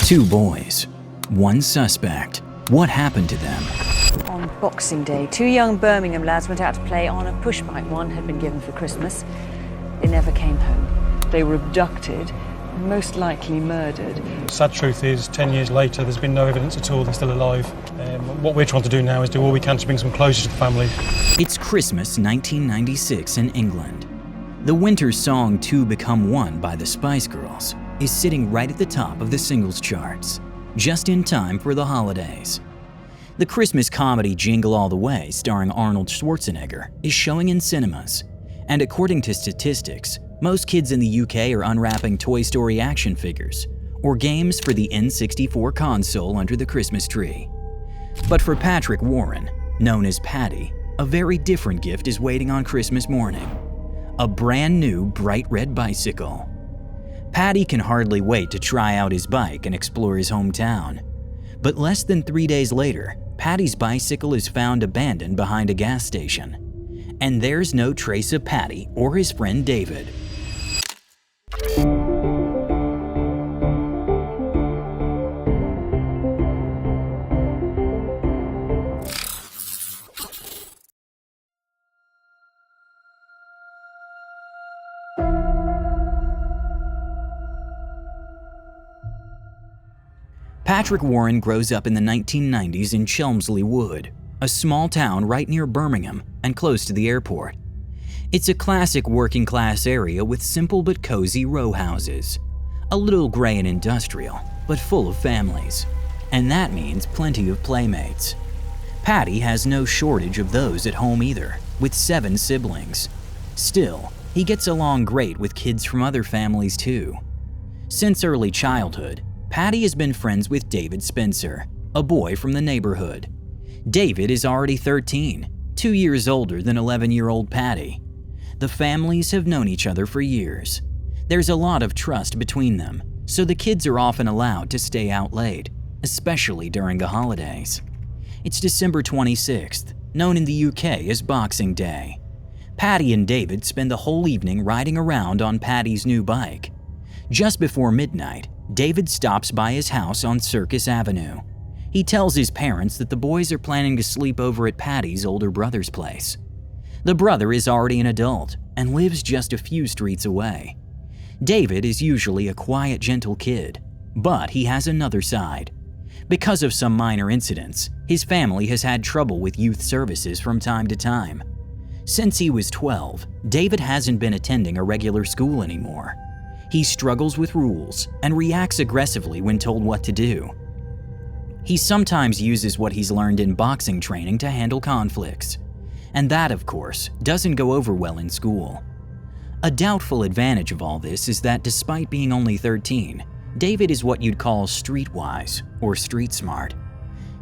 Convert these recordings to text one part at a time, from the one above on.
Two boys, one suspect. What happened to them? On Boxing Day, two young Birmingham lads went out to play on a push bike one had been given for Christmas. They never came home. They were abducted, most likely murdered. The sad truth is, 10 years later, there's been no evidence at all they're still alive. What we're trying to do now is do all we can to bring some closure to the family. It's Christmas 1996 in England. The winter song Two Become One by the Spice Girls is sitting right at the top of the singles charts, just in time for the holidays. The Christmas comedy Jingle All the Way, starring Arnold Schwarzenegger, is showing in cinemas. And according to statistics, most kids in the UK are unwrapping Toy Story action figures or games for the N64 console under the Christmas tree. But for Patrick Warren, known as Paddy, a very different gift is waiting on Christmas morning. A brand new bright red bicycle. Paddy can hardly wait to try out his bike and explore his hometown. But less than 3 days later, Paddy's bicycle is found abandoned behind a gas station. And there's no trace of Paddy or his friend David. Patrick Warren grows up in the 1990s in Chelmsley Wood, a small town right near Birmingham and close to the airport. It's a classic working-class area with simple but cozy row houses. A little gray and industrial, but full of families. And that means plenty of playmates. Paddy has no shortage of those at home either, with 7 siblings. Still, he gets along great with kids from other families too. Since early childhood, Paddy has been friends with David Spencer, a boy from the neighborhood. David is already 13, 2 years older than 11-year-old Paddy. The families have known each other for years. There's a lot of trust between them, so the kids are often allowed to stay out late, especially during the holidays. It's December 26th, known in the UK as Boxing Day. Paddy and David spend the whole evening riding around on Paddy's new bike. Just before midnight, David stops by his house on Circus Avenue. He tells his parents that the boys are planning to sleep over at Paddy's older brother's place. The brother is already an adult and lives just a few streets away. David is usually a quiet, gentle kid, but he has another side. Because of some minor incidents, his family has had trouble with youth services from time to time. Since he was 12, David hasn't been attending a regular school anymore. He struggles with rules and reacts aggressively when told what to do. He sometimes uses what he's learned in boxing training to handle conflicts. And that, of course, doesn't go over well in school. A doubtful advantage of all this is that despite being only 13, David is what you'd call streetwise or street smart.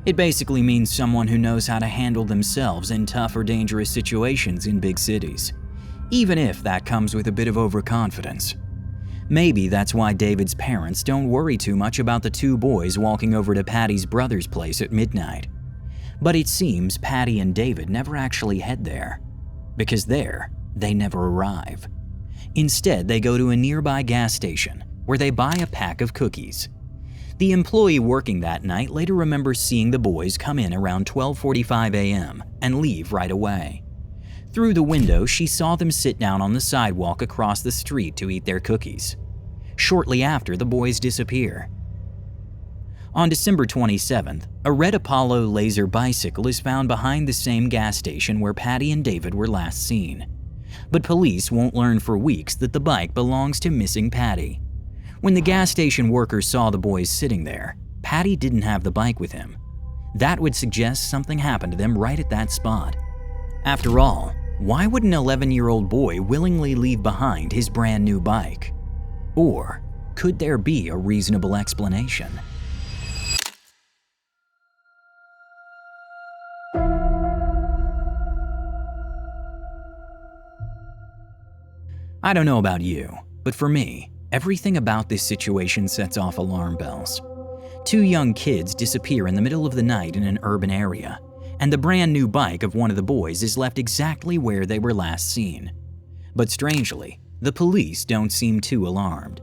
It basically means someone who knows how to handle themselves in tough or dangerous situations in big cities, even if that comes with a bit of overconfidence. Maybe that's why David's parents don't worry too much about the two boys walking over to Paddy's brother's place at midnight. But it seems Paddy and David never actually head there, because there, they never arrive. Instead, they go to a nearby gas station, where they buy a pack of cookies. The employee working that night later remembers seeing the boys come in around 12:45 a.m. and leave right away. Through the window, she saw them sit down on the sidewalk across the street to eat their cookies. Shortly after, the boys disappear. On December 27th, a red Apollo laser bicycle is found behind the same gas station where Paddy and David were last seen. But police won't learn for weeks that the bike belongs to missing Paddy. When the gas station workers saw the boys sitting there, Paddy didn't have the bike with him. That would suggest something happened to them right at that spot. After all, why would an 11-year-old boy willingly leave behind his brand new bike? Or could there be a reasonable explanation? I don't know about you, but for me, everything about this situation sets off alarm bells. Two young kids disappear in the middle of the night in an urban area, and the brand new bike of one of the boys is left exactly where they were last seen. But strangely, the police don't seem too alarmed.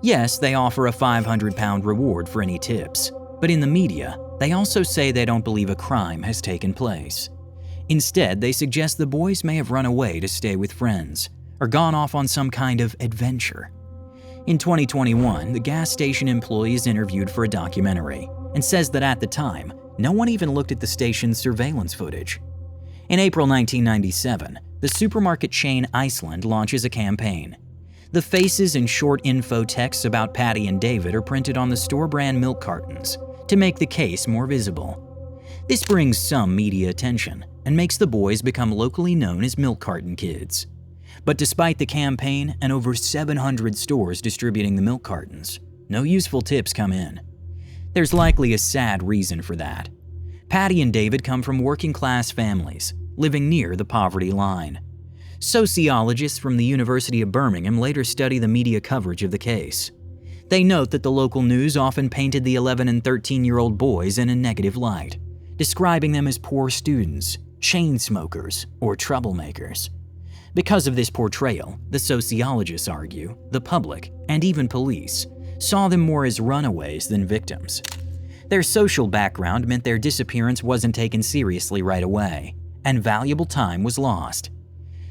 Yes, they offer a £500 reward for any tips, but in the media, they also say they don't believe a crime has taken place. Instead, they suggest the boys may have run away to stay with friends, or gone off on some kind of adventure. In 2021, the gas station employee is interviewed for a documentary and says that at the time, no one even looked at the station's surveillance footage. In April 1997, the supermarket chain Iceland launches a campaign. The faces and short info texts about Patty and David are printed on the store brand milk cartons to make the case more visible. This brings some media attention and makes the boys become locally known as milk carton kids. But despite the campaign and over 700 stores distributing the milk cartons, no useful tips come in. There's likely a sad reason for that. Patty and David come from working-class families, living near the poverty line. Sociologists from the University of Birmingham later study the media coverage of the case. They note that the local news often painted the 11 and 13-year-old boys in a negative light, describing them as poor students, chain smokers, or troublemakers. Because of this portrayal, the sociologists argue, the public, and even police, saw them more as runaways than victims. Their social background meant their disappearance wasn't taken seriously right away, and valuable time was lost.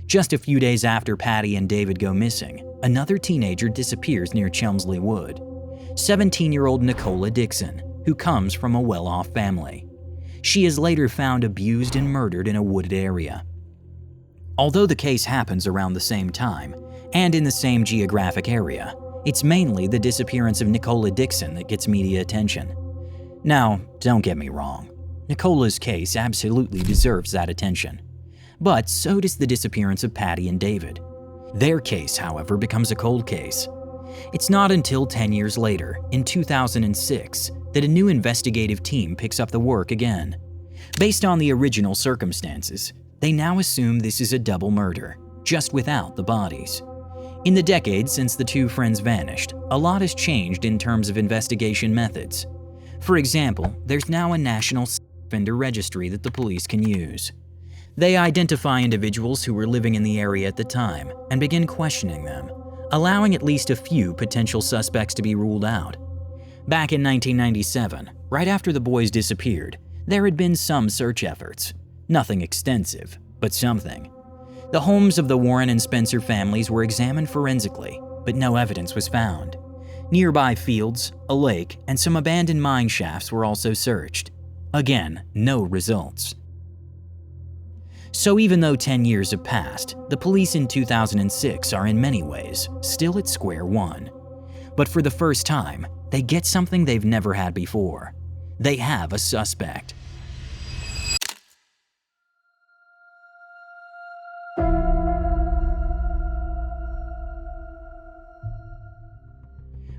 Just a few days after Patty and David go missing, another teenager disappears near Chelmsley Wood. 17-year-old Nicola Dixon, who comes from a well-off family. She is later found abused and murdered in a wooded area. Although the case happens around the same time, and in the same geographic area, it's mainly the disappearance of Nicola Dixon that gets media attention. Now, don't get me wrong, Nicola's case absolutely deserves that attention. But so does the disappearance of Patty and David. Their case, however, becomes a cold case. It's not until 10 years later, in 2006, that a new investigative team picks up the work again. Based on the original circumstances, they now assume this is a double murder, just without the bodies. In the decades since the two friends vanished, a lot has changed in terms of investigation methods. For example, there's now a national offender registry that the police can use. They identify individuals who were living in the area at the time and begin questioning them, allowing at least a few potential suspects to be ruled out. Back in 1997, right after the boys disappeared, there had been some search efforts. Nothing extensive, but something. The homes of the Warren and Spencer families were examined forensically, but no evidence was found. Nearby fields, a lake, and some abandoned mine shafts were also searched. Again, no results. So even though 10 years have passed, the police in 2006 are in many ways still at square one. But for the first time, they get something they've never had before. They have a suspect.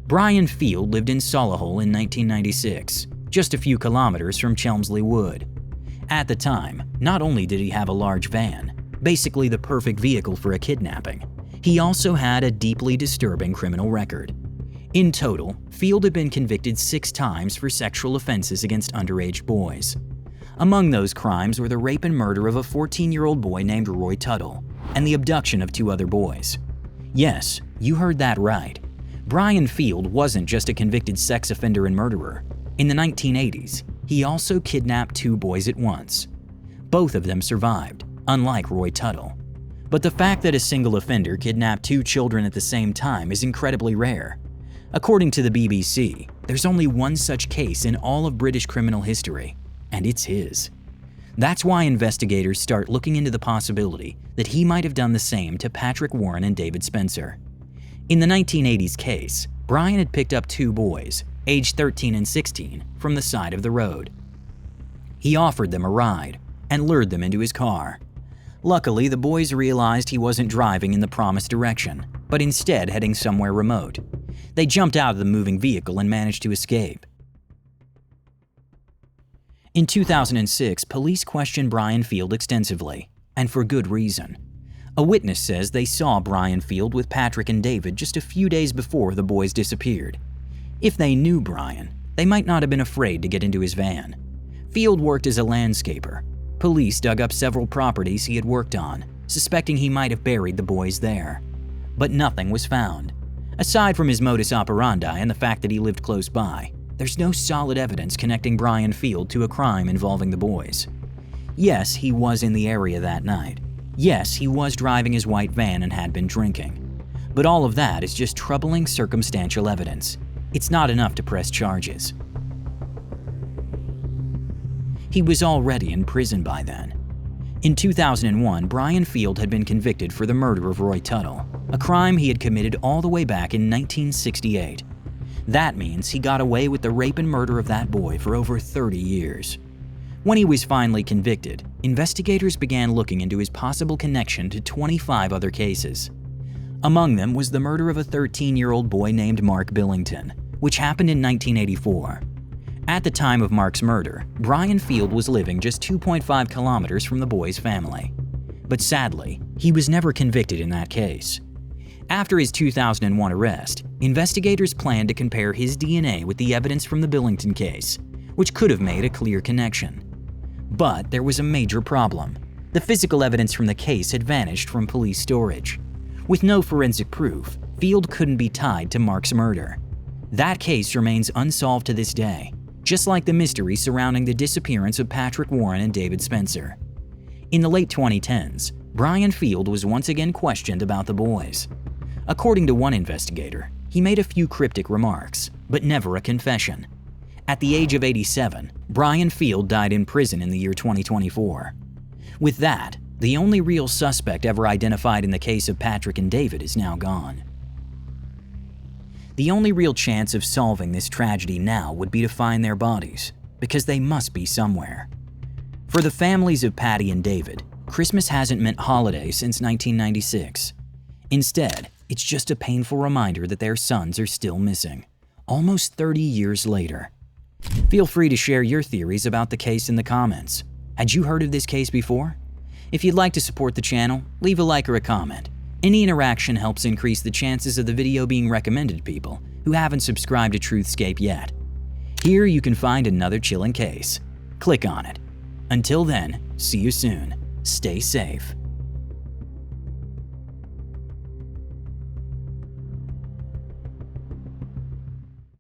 Brian Field lived in Solihull in 1996, just a few kilometers from Chelmsley Wood. At the time, not only did he have a large van, basically the perfect vehicle for a kidnapping, he also had a deeply disturbing criminal record. In total, Field had been convicted 6 times for sexual offenses against underage boys. Among those crimes were the rape and murder of a 14-year-old boy named Roy Tuttle, and the abduction of 2 other boys. Yes, you heard that right. Brian Field wasn't just a convicted sex offender and murderer. In the 1980s, he also kidnapped 2 boys at once. Both of them survived, unlike Roy Tuttle. But the fact that a single offender kidnapped 2 children at the same time is incredibly rare. According to the BBC, there's only one such case in all of British criminal history, and it's his. That's why investigators start looking into the possibility that he might have done the same to Patrick Warren and David Spencer. In the 1980s case, Brian had picked up 2 boys, aged 13 and 16, from the side of the road. He offered them a ride and lured them into his car. Luckily, the boys realized he wasn't driving in the promised direction, but instead heading somewhere remote. They jumped out of the moving vehicle and managed to escape. In 2006, police questioned Brian Field extensively, and for good reason. A witness says they saw Brian Field with Patrick and David just a few days before the boys disappeared. If they knew Brian, they might not have been afraid to get into his van. Field worked as a landscaper. Police dug up several properties he had worked on, suspecting he might have buried the boys there. But nothing was found. Aside from his modus operandi and the fact that he lived close by, there's no solid evidence connecting Brian Field to a crime involving the boys. Yes, he was in the area that night. Yes, he was driving his white van and had been drinking. But all of that is just troubling circumstantial evidence. It's not enough to press charges. He was already in prison by then. In 2001, Brian Field had been convicted for the murder of Roy Tuttle, a crime he had committed all the way back in 1968. That means he got away with the rape and murder of that boy for over 30 years. When he was finally convicted, investigators began looking into his possible connection to 25 other cases. Among them was the murder of a 13-year-old boy named Mark Billington, which happened in 1984. At the time of Mark's murder, Brian Field was living just 2.5 kilometers from the boy's family. But sadly, he was never convicted in that case. After his 2001 arrest, investigators planned to compare his DNA with the evidence from the Billington case, which could have made a clear connection. But there was a major problem. The physical evidence from the case had vanished from police storage. With no forensic proof, Field couldn't be tied to Mark's murder. That case remains unsolved to this day, just like the mystery surrounding the disappearance of Patrick Warren and David Spencer. In the late 2010s, Brian Field was once again questioned about the boys. According to one investigator, he made a few cryptic remarks, but never a confession. At the age of 87, Brian Field died in prison in the year 2024. With that, the only real suspect ever identified in the case of Patrick and David is now gone. The only real chance of solving this tragedy now would be to find their bodies, because they must be somewhere. For the families of Patty and David, Christmas hasn't meant holiday since 1996. Instead, it's just a painful reminder that their sons are still missing, almost 30 years later. Feel free to share your theories about the case in the comments. Had you heard of this case before? If you'd like to support the channel, leave a like or a comment. Any interaction helps increase the chances of the video being recommended to people who haven't subscribed to Truthscape yet. Here you can find another chilling case. Click on it. Until then, see you soon. Stay safe.